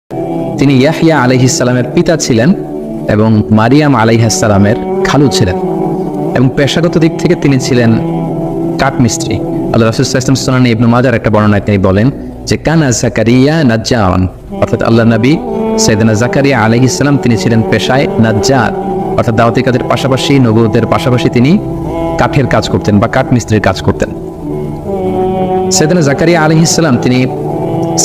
তিনি ইয়াহইয়া আলাইহিস সালামের পিতা ছিলেন এবং মারিয়াম আলাইহিস সালামের খালু ছিলেন, এবং পেশাগত দিক থেকে তিনি ছিলেন কাঠমিস্ত্রি। আল্লাহ রাসূল সাল্লাল্লাহু আলাইহি ওয়াসাল্লাম সুনানে ইবনে মাজার একটা বর্ণনায় তিনি বলেন যে কানা জাকারিয়া নাজ্জারান, অর্থাৎ আল্লাহ নবী সাইয়েদনা জাকারিয়া আলাইহিস সালাম তিনি ছিলেন পেশায় নাজ্জার, অর্থাৎ দাওয়াতি কাজের পাশাপাশি নবুয়তের পাশাপাশি তিনি কাঠের কাজ করতেন বা কাঠমিস্ত্রির কাজ করতেন। সাইয়েদনা জাকারিয়া আলাইহিস সালাম তিনি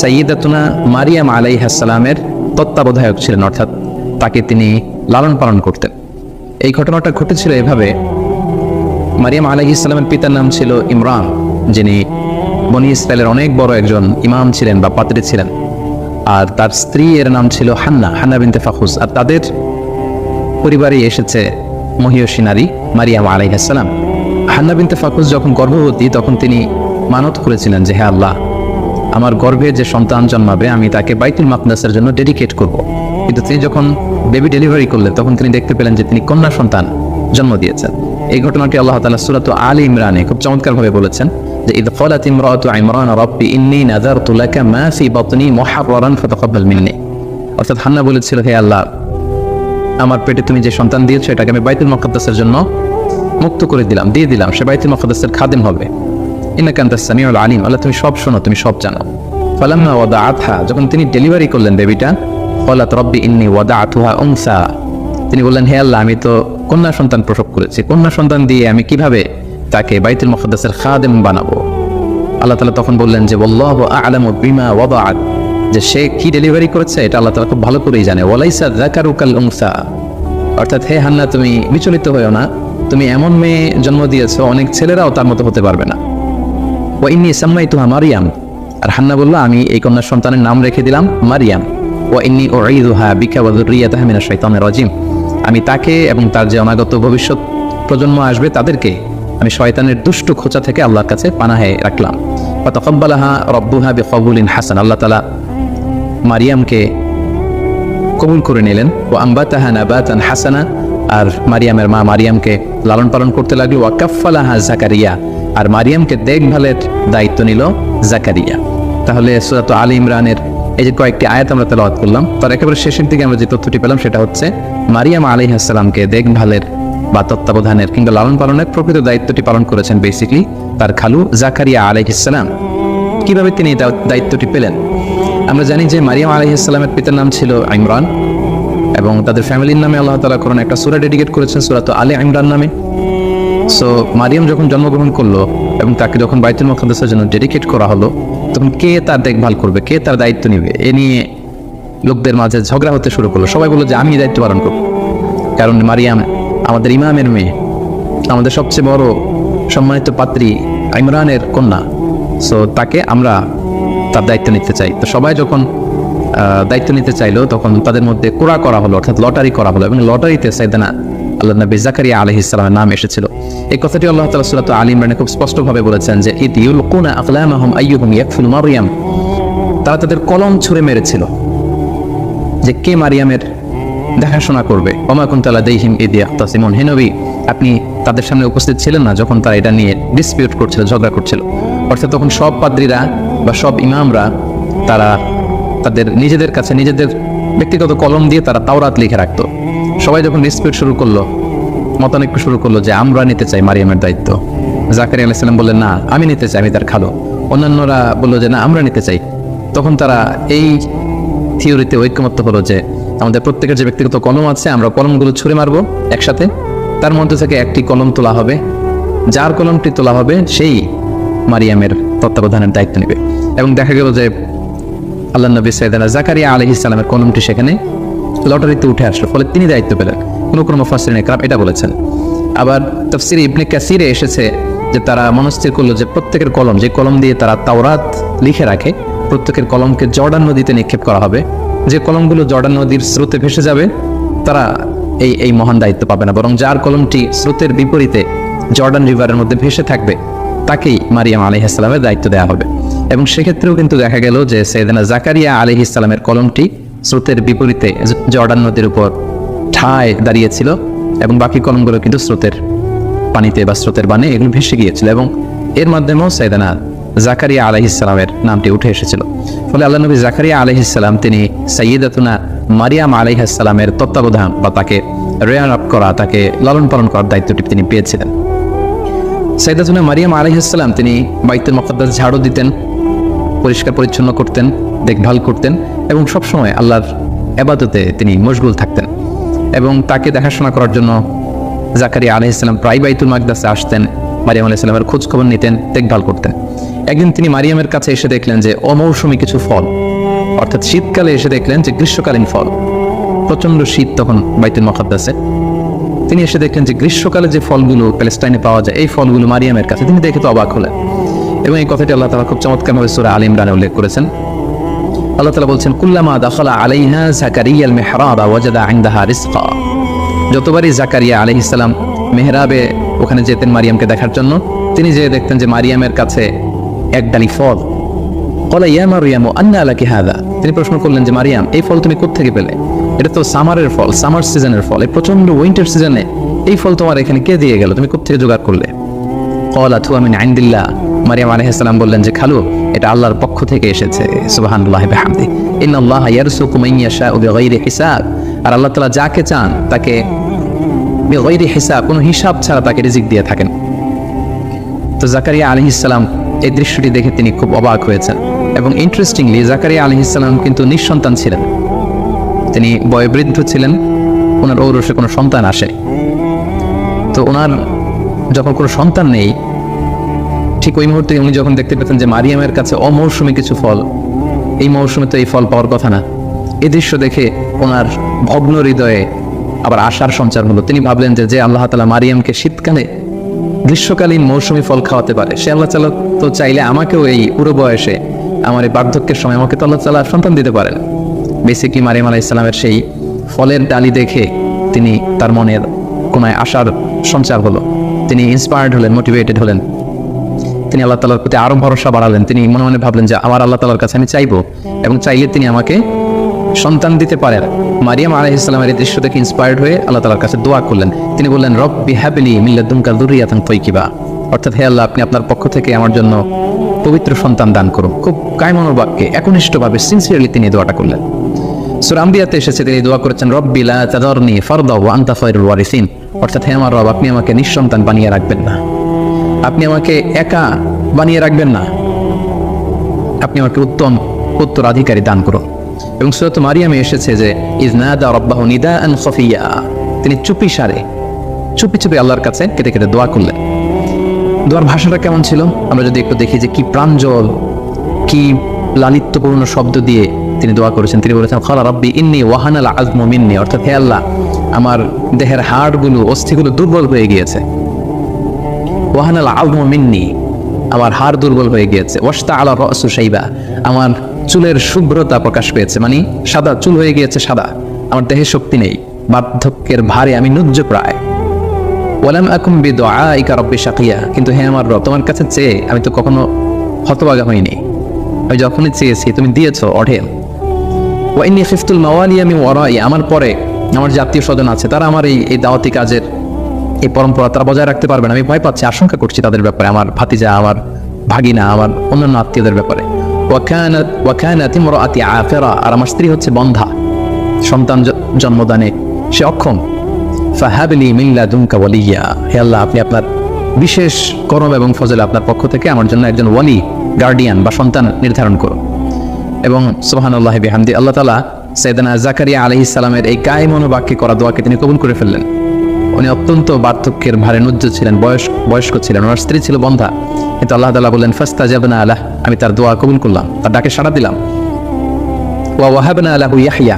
সাইয়্যিদাতুনা মারিয়াম আলাইহিস সালামের তত্ত্বাবধায়ক ছিলেন, অর্থাৎ তাকে তিনি লালন পালন করতেন। এই ঘটনাটা ঘটেছিল এভাবে, মারিয়াম আলাইহিস সালামের পিতার নাম ছিল ইমরান, যিনি বনি ইসরায়েলের অনেক বড় একজন ইমাম ছিলেন বা পাদ্রী ছিলেন, আর তার স্ত্রী এর নাম ছিল হান্না বিনতে ফাখুস, আর তাদের পরিবারে এসেছে মহিয়সী নারী মারিয়াম আলাইহিস সালাম। হান্না বিনতে ফাখুস যখন গর্ভবতী তখন তিনি মানত করেছিলেন যে হে আল্লাহ, আমার গর্ভে যে সন্তান জন্মাবে আমি তাকে বাইতুল মাকদাসের জন্য ডেডিকেট করব। কিন্তু তিনি যখন বেবি ডেলিভারি করলেন তখন তিনি দেখতে পেলেন যে তিনি কন্যা সন্তান জন্ম দিয়েছেন। এই ঘটনাটি আল্লাহ তাআলা সূরা আলে ইমরানে খুব চমৎকারভাবে বলেছেন যে ইয ক্বালাত ইমরাতু ইমরান রাব্বি ইন্নী নাযারতু লাকা মা ফি বাতনি মুহাররারান ফাতাকাব্বাল মিন্নি, অর্থাৎ হান্না বলেছিল হে আল্লাহ, আমার পেটে তুমি যে সন্তান দিয়েছো এটাকে আমি বাইতুল মাকদাসের জন্য মুক্ত করে দিলাম, দিয়ে দিলাম, সে বাইতুল মাকদাসের খাদেম হবে। ইন্নাকা আনতাস সামিউল আলিম, আল্লাহ তুমি সব শোনো, তুমি সব জানো। ফালাম্মা ওয়াদাআতহা, যখন তিনি ডেলিভারি করলেন বেবিটা, ক্বালাত রাব্বি ইন্নী ওয়াদাআতুহা উনসা, তিনি বললেন হে আল্লাহ, আমি তো কন্যা সন্তান প্রসব করেছি, কন্যা সন্তান দিয়ে আমি কিভাবে তাকে বাইতুল মুকদ্দাসের খাদেম বানাবো। আল্লাহ তাআলা তখন বললেন যে ওয়াল্লাহু আ'লামু বিমা ওয়াদাআত, যে সে কি ডেলিভারি করেছে এটা আল্লাহ তাআলা খুব ভালো করেই জানে। ওয়ালাইসা যাকারু কাল উনসা, অর্থাৎ হে হান্না তুমি বিচলিত হয়ো না, তুমি এমন মেয়ে জন্ম দিয়েছো অনেক ছেলেরাও তার মতো হতে পারবে না। ওয়া ইন্নী সাম্মাইতুহা মারিয়াম, আর হান্না বলল আমি এই কন্যা সন্তানের নাম রেখে দিলাম মারিয়াম। ওয়া ইন্নী উঈযুহা বিকা ওয়া যুররিয়াতাহা মিনাশ শাইতানির রাজিম, আমি তাকে এবং তার যে অনাগত ভবিষ্যৎ প্রজন্ম আসবে তাদেরকে আমি শয়তানের দুষ্ট খোঁচা থেকে আল্লাহর কাছে পানাহে রাখলাম। ফাতাকাব্বালাহা রাব্বুহা বিকবুলিন হাসান, আল্লাহ তাআলা মারিয়ামকে কবুল করে নিলেন। ওয়া আম্বাতাহা নাবাতান হাসানা, আর মারিয়ামের মা মারিয়ামকে লালন পালন করতে লাগলো। ওয়া কাফফালাহা জাকারিয়া, আর মারিয়ামকে দেখভালের দায়িত্ব নিল জাকারিয়া। তাহলে সূরা আলে ইমরানের এই যে কয়েকটি আয়াত আমরা তেলাওয়াত করলাম, তার একেবারে শেষের দিকে আমরা যে তথ্যটি পেলাম সেটা হচ্ছে মারিয়াম আলাইহিস সালামকে দেখভালের বা তত্ত্বাবধানের কিংবা লালন পালনের প্রকৃত দায়িত্বটি পালন করেছেন বেসিক্যালি তার খালু জাকারিয়া আলাইহিস সালাম। কিভাবে তিনি এই দায়িত্বটি পেলেন? আমরা জানি যে মারিয়াম আলাইহিস সালামের পিতার নাম ছিল ইমরান, এবং তাদের ফ্যামিলির নামে আল্লাহ তাআলা কোরআনে একটা সূরা ডেডিকেট করেছেন, সূরা আলে ইমরান নামে। সো মারিয়াম যখন জন্মগ্রহণ করলো এবং তাকে যখন বাইতুল মুকদ্দাসের জন্য ডেডিকেট করা হলো, তখন কে তার দেখভাল করবে, কে তার দায়িত্ব নেবে, এ নিয়ে লোকদের মাঝে ঝগড়া হতে শুরু করলো। সবাই বললো যে আমি দায়িত্ব পালন করব, কারণ মারিয়াম আমাদের ইমামের মেয়ে, আমাদের সবচেয়ে বড় সম্মানিত পাত্রী ইমরানের কন্যা, সো তাকে আমরা তার দায়িত্ব নিতে চাই। তো সবাই যখন দায়িত্ব নিতে চাইলো তখন তাদের মধ্যে কোরা করা হলো, অর্থাৎ লটারি করা হলো, এবং লটারিতে সাইয়েদনা আল্লাহ নবী জাকারিয়া আলাইহিস সালামের নাম এসেছিল। এই কথাটি আল্লাহ তাআলা সূরা আলে ইমরানে খুব স্পষ্টভাবে বলেছেন যে ইদ ইউলকুনা আকলামাহুম আইয়ুহুম ইয়াকফুল মারইয়াম, তারা তাদের কলম ছুঁড়ে মেরেছিল যে কে মারিয়ামের দেখাশোনা করবে। ওমা কুনতা লাদাইহিম ইদ ইয়াখতাসিমুন, হে নবী আপনি তাদের সামনে উপস্থিত ছিলেন না যখন তারা এটা নিয়ে ডিসপিউট করছিল, ঝগড়া করছিল। অর্থাৎ তখন সব পাদ্রীরা বা সব ইমামরা তারা তাদের নিজেদের কাছে নিজেদের ব্যক্তিগত কলম দিয়ে তারা তাওরাত লিখে রাখতো। সবাই যখন ডিসপিউট শুরু করলো, মতানৈক্য শুরু করলো যে আমরা নিতে চাই মারিয়ামের দায়িত্ব, জাকারিয়া আলাইহিস সালাম বললেন না আমি নিতে চাই, আমি তার খালো। অন্যান্যরা বললো যে না আমরা নিতে চাই। তখন তারা এই থিওরিতে ঐক্যমত্য হলো যে আমাদের প্রত্যেকের যে ব্যক্তিগত কলম আছে আমরা কলমগুলো ছুঁড়ে মারবো একসাথে, তার মধ্যে থেকে একটি কলম তোলা হবে, যার কলমটি তোলা হবে সেই মারিয়ামের তত্ত্বাবধানের দায়িত্ব নেবে। এবং দেখা গেল যে আল্লাহ নবী সাইয়েদনা জাকারিয়া আলাইহিস সালামের কলমটি সেখানে লটারিতে উঠে আসলো, ফলে তিনি দায়িত্ব পেলেন। কোনো মুফাসসিরিন ইকরাম এটা বলেছেন। আবার তাফসীর ইবনে কাসিরে এসেছে যে তারা মনস্থির করলো যে প্রত্যেকের কলম, যে কলম দিয়ে তারা তাওরাত লিখে রাখে, প্রত্যেকের কলমকে জর্ডান নদীতে নিক্ষেপ করা হবে। যে কলমগুলো জর্ডান নদীর স্রোতে ভেসে যাবে তারা এই মহান দায়িত্ব পাবে না, বরং যার কলমটি স্রোতের বিপরীতে জর্ডান রিভারের মধ্যে ভেসে থাকবে তাকেই মারিয়াম আলাইহিস সালামের দায়িত্ব দেওয়া হবে। এবং সেক্ষেত্রেও কিন্তু দেখা গেল যে সাইয়েদনা জাকারিয়া আলাইহিস সালামের কলমটি স্রোতের বিপরীতে জর্ডান নদীর উপর ঠায় দাঁড়িয়েছিল, এবং বাকি কলমগুলো কিন্তু স্রোতের পানিতে বা স্রোতের বানে এগুলো ভেসে গিয়েছিল। এবং এর মাধ্যমেও সাইয়েদনা জাকারিয়া আলাইহিস সালামের নামটি উঠে এসেছিল। ফলে আল্লাহ নবী জাকারিয়া আলাইহিস সালাম তিনি সাইয়্যিদাতুনা মারিয়াম আলাইহিস সালামের তত্ত্বাবধান বা তাকে রেয়ার আপ করা, তাকে লালন পালন করার দায়িত্বটি তিনি পেয়েছিলেন। সাইয়্যিদাতুনা মারিয়াম আলাইহিস সালাম তিনি বাইতুল মুকাদ্দাস ঝাড়ু দিতেন, পরিষ্কার পরিচ্ছন্ন করতেন, দেখভাল করতেন এবং সবসময় আল্লাহর ইবাদতে তিনি মশগুল থাকতেন। এবং তাকে দেখাশোনা করার জন্য জাকারিয়া আলাইহিস সালাম প্রায় বাইতুল মাকদাসে আসতেন, মারিয়াম আলাইহিস সালামের খোঁজ খবর নিতেন, দেখভাল করতেন। একদিন তিনি মারিয়ামের কাছে এসে দেখলেন যে অমৌসুমী কিছু ফল, অর্থাৎ শীতকালে এসে দেখলেন যে গ্রীষ্মকালীন ফল, প্রচন্ড শীত তখন বাইতুল মুকাদ্দাসে। তিনি এসে দেখলেন যে গ্রীষ্মকালে যে ফলগুলো প্যালেস্টাইনে পাওয়া যায় এই ফলগুলো মারিয়ামের কাছে। তিনি দেখে তো অবাক হলেন এবং এই কথাটি আল্লাহ তাআলা খুব চমৎকারভাবে সূরা আল ইমরানে উল্লেখ করেছেন। আল্লাহ তাআলা বলছেন, কুল্লামা দাখালা আলাইহা জাকারিয়াল মিহরাবা ওয়াজাদা ইনদাহা রিজকা। যতবারই জাকারিয়া আলাইহিস সালাম মেহরাবে ওখানে যেতেন মারিয়ামকে দেখার জন্য, তিনি যে দেখতেন যে মারিয়ামের কাছে এক ডালি ফল। ক্বালা ইয়া মারইয়াম আন্না লাকি হাযা। তিনি প্রশ্ন করলেন যে মারিয়াম, এই ফল তুমি কোত্থেকে পেলে? এটা তো সামারের ফল, সামার সিজনের ফল, এই প্রচন্ড উইন্টার সিজনে এই ফল তোমার এখানে কে দিয়ে গেল? তুমি কোত্থেকে জোগাড় করলে? ক্বালাত হুয়া মিন ইনদিল্লাহ। মারিয়াম আলাইহিস সালাম বললেন যে খালু, এটা আল্লাহর পক্ষ থেকে এসেছে। সুবহানাল্লাহি ওয়া বিহামদিহি। ইন্নাল্লাহা ইয়ারযুকু মান ইয়াশাউ বিগাইরি হিসাব। আর আল্লাহ তাআলা যাকে চান তাকে বিগাইরি হিসাব, কোনো হিসাব ছাড়া তাকে রিজিক দিয়ে থাকেন। তো জাকারিয়া আলাইহিস সালাম এই দৃশ্যটি দেখে তিনি খুব অবাক হয়েছেন। এবং ইন্টারেস্টিংলি জাকারিয়া আলাইহিস সালাম কিন্তু নিঃসন্তান ছিলেন, তিনি বয়োবৃদ্ধ ছিলেন, ওনার ঔরসে কোনো সন্তান আসেনি। তো ওনার যখন কোনো সন্তান নেই, ঠিক ওই মুহূর্তে উনি যখন দেখতে পেতেন যে মারিয়ামের কাছে অমৌসুমী কিছু ফল, এই মৌসুমে তো এই ফল পাওয়ার কথা না, এই দৃশ্য দেখে ওনার ভগ্ন হৃদয়ে আবার আশার সঞ্চার হলো। তিনি ভাবলেন যে আল্লাহ তাআলা মারিয়ামকে শীতকালে গ্রীষ্মকালীন মৌসুমী ফল খাওয়াতে পারে, সে আল্লাহ তাআলা তো চাইলে আমাকেও এই পুরো বয়সে, আমার এই বার্ধক্যের সময় আমাকে তো আল্লাহ তাআলা সন্তান দিতে পারেন। বেসিকলি মারিয়াম আলাইহিস সালামের সেই ফলের ডালি দেখে তিনি তার মনের কোনায় আশার সঞ্চার হলো, তিনি ইন্সপায়ার্ড হলেন, মোটিভেটেড হলেন। তিনি আল্লাহ তাআলার প্রতি আরো ভরসা বাড়ালেন। তিনি মনে মনে ভাবলেন যে আমার আল্লাহ তাআলার কাছে আমি চাইবো এবং চাইলে তিনি আমাকে সন্তান দিতে পারেন। মারিয়াম আলাইহিস সালামের এই দৃশ্য দেখে ইন্সপায়ার্ড হয়ে আল্লাহ তাআলার কাছে দোয়া করলেন। তিনি বললেন, রব্বি হাবলি মিন লাদুনকা যুররিয়াতান তাইয়্যিবা। অর্থাৎ হে আল্লাহ, আপনি আপনার পক্ষ থেকে আমার জন্য পবিত্র সন্তান দান করুন। খুব কায়মনোর বাক্যে, একনিষ্ঠভাবে, সিনসিয়ারলি তিনি দোয়াটা করলেন। সূরা আম্বিয়াতে এসেছে তিনি দোয়া করেছেন, রব্বি লা তাযারনি ফারদা ওয়া আনতা খায়রুল ওয়ারিসিন। অর্থাৎ হে আমার রব, আপনি আমাকে নিঃসন্তান বানিয়ে রাখবেন না, আপনি আমাকে একা বানিয়ে রাখবেন না, আপনি আমাকে উত্তম উত্তরাধিকারী দান করুন। এবং সূরা মারিয়ামে এসেছে যে ইযনাদা রাব্বাহু নিদাআন খাফিয়া, তিনি চুপি সারে চুপি চুপি আল্লাহর কাছে কেটে কেটে দোয়া করলেন। দোয়ার ভাষাটা কেমন ছিল আমরা যদি একটু দেখি যে কি প্রাঞ্জল, কি লালিত্যপূর্ণ শব্দ দিয়ে তিনি দোয়া করেছেন। তিনি বলেছেন, ক্বালা রাব্বি ইন্নী ওয়াহানাল আযমু মিন্নী। অর্থাৎ হে আল্লাহ, আমার দেহের হাড়গুলো, অস্থিগুলো দুর্বল হয়ে গিয়েছে। ওয়াহানাল আযমু মিন্নী, আমার হাড় দুর্বল হয়ে গিয়েছে। ওয়াশতাআলা রাসু শাইবা, আমার চুলের শুভ্রতা প্রকাশ পেয়েছে, মানে সাদা চুল হয়ে গিয়েছে সাদা, আমার দেহে শক্তি নেই, বার্ধক্যের ভারে আমি নুজ্জ প্রায়। ওয়ালাম আকুম বিদুআইকা রাব্বি শাকিয়া, কিন্তু হে আমার রব, তোমার কাছে চেয়ে আমি তো কখনো হতভাগা হইনি, আমি যখনই চেয়েছি তুমি দিয়েছো অঢেল। ওয়া ইন্নী খিফতুল মাওয়ালিয়া মিন ওয়ারাই, আমার পরে আমার যে আত্মীয় স্বজন আছে তারা আমার এই দাওয়াতি কাজের এই পরম্পরা তারা বজায় রাখতে পারবে না, আমি ভয় পাচ্ছি, আশঙ্কা করছি তাদের ব্যাপারে, আমার ভাতিজা, আমার ভাগিনা, আমার অন্যান্য আত্মীয়দের ব্যাপারে। ওয়া কানাত ইমরাআতি আফিরা, আর আমার স্ত্রী হচ্ছে বন্ধা, সন্তান জন্মদানে সে অক্ষম। ফাহাবলি মিন লাদুনকা ওয়ালিয়া, হে আল্লাহ, আপনি আপনার বিশেষ করম এবং ফজলে আপনার পক্ষ থেকে আমার জন্য একজন ওয়ালি, গার্ডিয়ান বা সন্তান নির্ধারণ করুন। এবং সুবহানাল্লাহি বিহামদি, আল্লাহ তাআলা সাইয়েদনা জাকারিয়া আলাইহিস সালামের এই কায়মনো বাক্যে করা দোয়াকে তিনি কবুল করে ফেললেন। উনি অত্যন্ত বার্ধক্যের ভারে নুজ্জ ছিলেন, বয়স্ক ছিলেন, ওনার স্ত্রী ছিল বন্ধা, কিন্তু আল্লাহ তাআলা বললেন, ফাস্তাজাবনা লাহ, আমি তার দোয়া কবুল করলাম, তার ডাকে সাড়া দিলাম। ওয়া ওয়াহাবনা লাহু ইয়াহইয়া,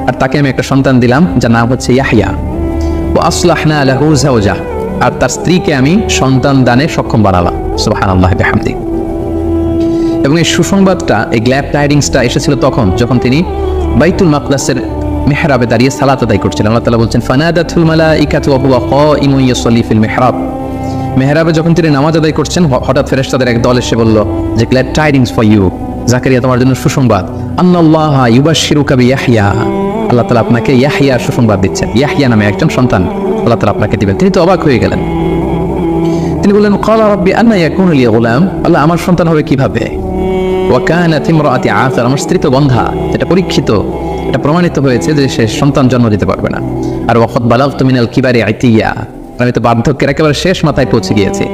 আর তাকে আমি একটা সন্তান দিলাম যার নাম হচ্ছে ইয়াহইয়া। ওয়া আসলাহনা লাহু যাওজা, আর তার স্ত্রীকে আমি সন্তান দানে সক্ষম বানালাম। সুবহানাল্লাহি বিহামদি। এবং এই সুসংবাদটা, এই গ্ল্যাড টাইডিংসটা এসেছিল তখন যখন তিনি বাইতুল মাকদাসের মেহরাবে দাঁড়িয়ে সালাত আদায় করছিলেন। আল্লাহ তাআলা বলছেন, ফানাদাতুল মালাইকাতু ওয়া হুয়া কাইমুন ইউসাল্লি ফিল মিহরাব। মেহরাবে যখন তিনি নামাজ আদায় করছেন, হঠাৎ ফেরেশতাদের এক দল এসে বলল যে glad tidings for you, Zakaria, তোমার জন্য সুসংবাদ। আন্নাল্লাহা ইউবাশশিরুকা বিয়াহইয়া, আল্লাহ তাআলা আপনাকে ইয়াহইয়ার সুসংবাদ দিচ্ছেন, ইয়াহইয়া নামে একজন সন্তান আল্লাহ তাআলা আপনাকে দিবেন। তিনি তো অবাক হয়ে গেলেন। তিনি বললেন ক্বালা রাব্বি আন্না ইয়াকুনু লি গুলাম, আল্লাহ আমার সন্তান হবে কিভাবে? ওয়া কানাত ইমরাআতি আকির, আমার স্ত্রী তো বন্ধা, এটা পরীক্ষিত, এটা প্রমাণিত হয়েছে যে সে সন্তান জন্ম দিতে পারবে না। আর ওয়াকাদ বালাগতু মিনাল কিবারি ইতিয়া, আমি তো বার্ধক্যের একেবারে শেষ মাথায় পৌঁছে গিয়েছি।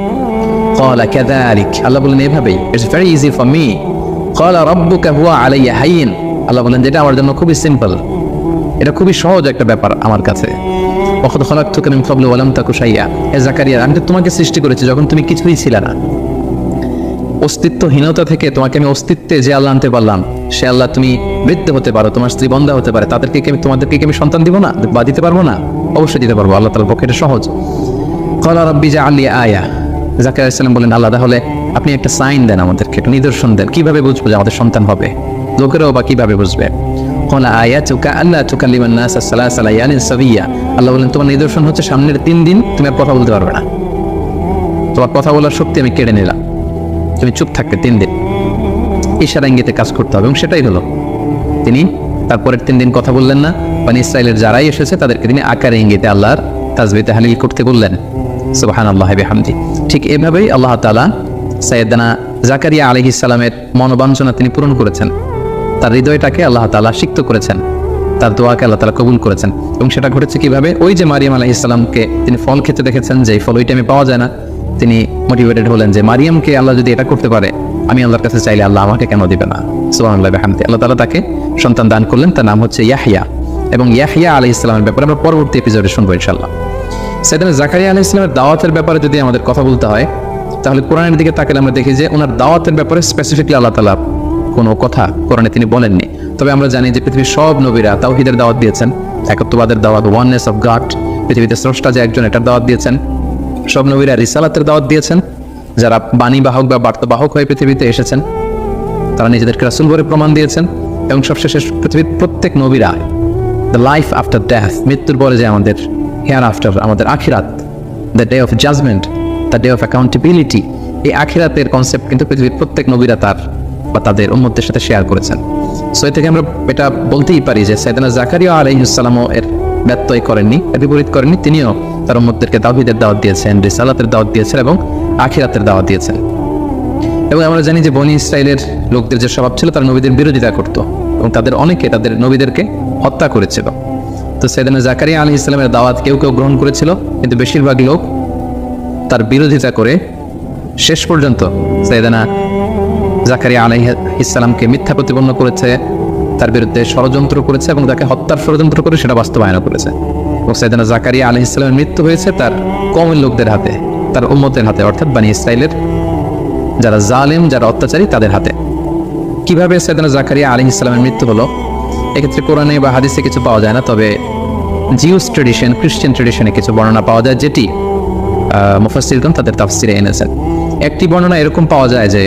ক্বালা কাযালিক, আল্লাহ বলেন এভাবেই, it's very easy for me. ক্বালা রাব্বুকা হুয়া আলাইয়া হাইয়িন, আল্লাহ বলেন যেটা আমার জন্য খুবই সিম্পল, এটা খুবই সহজ একটা ব্যাপার আমার কাছে। ওয়াকাদ খালাকতুকা মিন ক্বাবলু ওয়া লাম তাকু শাইয়্যা, হে জাকারিয়া আমি তো তোমাকে সৃষ্টি করেছি যখন তুমি কিছুই ছিলে না। অস্তিত্বহীনতা থেকে তোমাকে আমি অস্তিত্বে যে আল্লাহ আনতে পারলাম, সে আল্লাহ তুমি বৃদ্ধ হতে পারো, তোমার স্ত্রী বন্ধা হতে পারে, তোমাদেরকে কি আমি সন্তান দিব না বা দিতে পারবো না? অবশ্যই দিতে পারবো, আল্লাহ তাআলার পক্ষে এটা সহজ। ক্বালা রাব্বি জাআল লি আয়া, জাকারিয়া আলাইহিস সালাম বলেন আল্লাহ তাহলে আপনি একটা সাইন দেন, আমাদেরকে একটা নিদর্শন দেন, কিভাবে বুঝবো যে আমাদের সন্তান হবে? লোকেরাও বা কিভাবে বুঝবে? ক্বালা আয়াতুকা আল্লা তুকাল্লিমান নাসা সালাসা লায়ালিন সাবিয়্যা, আল্লাহ বলেন তোমার নিদর্শন হচ্ছে সামনের 3 দিন তুমি আর কথা বলতে পারবে না, তোমার কথা বলার শক্তি আমি কেড়ে নিলাম, তুমি চুপ থাকবে 3 দিন। ইশারা ইঙ্গিতে কাজ করতে হবে, এবং সেটাই হলো। তিনি তারপরের 3 দিন কথা বললেন না। বনী ইসরাইলের যারাই এসেছে তাদেরকে তিনি আকারে ইঙ্গিতে আল্লাহর তাসবিহ তাহলিল করতে বললেন, সুবহানাল্লাহি বিহামদি। ঠিক এভাবেই আল্লাহ তাআলা সাইয়েদনা জাকারিয়া আলাইহিস সালামের মনোবাঞ্ছনা তিনি পূরণ করেছেন, তার হৃদয়টাকে আল্লাহ তাআলা সিক্ত করেছেন, তার দোয়াকে আল্লাহ তাআলা কবুল করেছেন। এবং সেটা ঘটেছে কিভাবে? ওই যে মারিয়াম আলাইহিস সালামকে তিনি ফল খেতে দেখেছেন, যে ফল ওই টাইমে পাওয়া যায় না, তিনি মোটিভেটেড হলেন যে মারিয়ামকে আল্লাহ যদি এটা করতে পারে, আমি আল্লাহর কাছে চাইলে আল্লাহ আমাকে কেন দিবে না? সুবহানাল্লাহি বিহামদি। আল্লাহ তাআলা তাকে সন্তান দান করলেন, তার নাম হচ্ছে ইয়াহইয়া। এবং ইয়াহইয়া আলাইহিস সালামের ব্যাপারে আমরা পরবর্তী এপিসোডে শুনবো ইনশাআল্লাহ। সাইয়েদনা জাকারিয়া আলাইহিস সালামের দাওয়াতের ব্যাপারে যদি আমাদের কথা বলতে হয়, তাহলে কোরআনের দিকে তাকালে আমরা দেখি যে ওনার দাওয়াতের ব্যাপারে স্পেসিফিকলি আল্লাহ তাআলা কোনো কথা কোরআনে তিনি বলেননি। তবে আমরা জানি যে পৃথিবীর সব নবীরা তাওহীদের দাওয়াত দিয়েছেন, একত্ববাদের দাওয়াত, ওয়াননেস অফ গড, পৃথিবীতে স্রষ্টা যে একজন, এটার দাওয়াত দিয়েছেন। সব নবীরা রিসালাতের দাওয়াত দিয়েছেন, যারা বাণীবাহক বা বার্তাবাহক হয়ে পৃথিবীতে এসেছেন তারা নিজেদেরকে রাসূল বলে প্রমাণ দিয়েছেন। এবং সবশেষে পৃথিবীর প্রত্যেক নবীরা দ্য লাইফ আফটার ডেথ, মৃত্যুর পরে যে আমাদের হেয়ার আফটার, আমাদের আখিরাত, the day of judgement, the day of accountability, এই আখিরাতের কনসেপ্ট কিন্তু পৃথিবীর প্রত্যেক নবীরা তার বা তাদের উম্মতের সাথে শেয়ার করেছেন। সো এ থেকে আমরা এটা বলতেই পারি যে সাইয়েদনা জাকারিয়া আলাইহিস সালামও এর ব্যত্যয় করেননি, এর বিপরীত করেননি। তিনিও তার উম্মতদেরকে তাওহীদের দাওয়াত দিয়েছেন, রিসালাতের দাওয়াত দিয়েছেন এবং আখিরাতের দাওয়াত দিয়েছেন। এবং আমরা জানি যে বনী ইসরাইলের লোকদের যে স্বভাব ছিল, তারা নবীদের বিরোধিতা করত এবং তাদের অনেকে তাদের নবীদেরকে হত্যা করেছিল। তো সাইয়েদনা জাকারিয়া আলাইহিস সালামের দাওয়াত কেউ কেউ গ্রহণ করেছিল, কিন্তু বেশিরভাগ লোক তার বিরোধিতা করে শেষ পর্যন্ত সাইয়েদনা জাকারিয়া আলাইহিস সালামকে মিথ্যা প্রতিপন্ন করেছে, তার বিরুদ্ধে ষড়যন্ত্র করেছে এবং তাকে হত্যার ষড়যন্ত্র করে সেটা বাস্তবায়ন করেছে। এবং সাইয়েদনা জাকারিয়া আলাইহিস সালামের মৃত্যু হয়েছে তার কওমের লোকদের হাতে, তার উম্মতের হাতে, অর্থাৎ বনী ইসরাইলের যারা জালেম, যারা অত্যাচারী, তাদের হাতে। কিভাবে সাইয়েদনা জাকারিয়া আলাইহিস সালামের মৃত্যু হলো, এক্ষেত্রে কোরআনে বা হাদিসে কিছু পাওয়া যায় না, তবে জিউস ট্রেডিশন, খ্রিস্টান ট্রেডিশনে কিছু বর্ণনা পাওয়া যায়, যেটি মুফাসসিরগণ তাদের তাফসিরে এনেছেন। একটি বর্ণনা এরকম পাওয়া যায় যে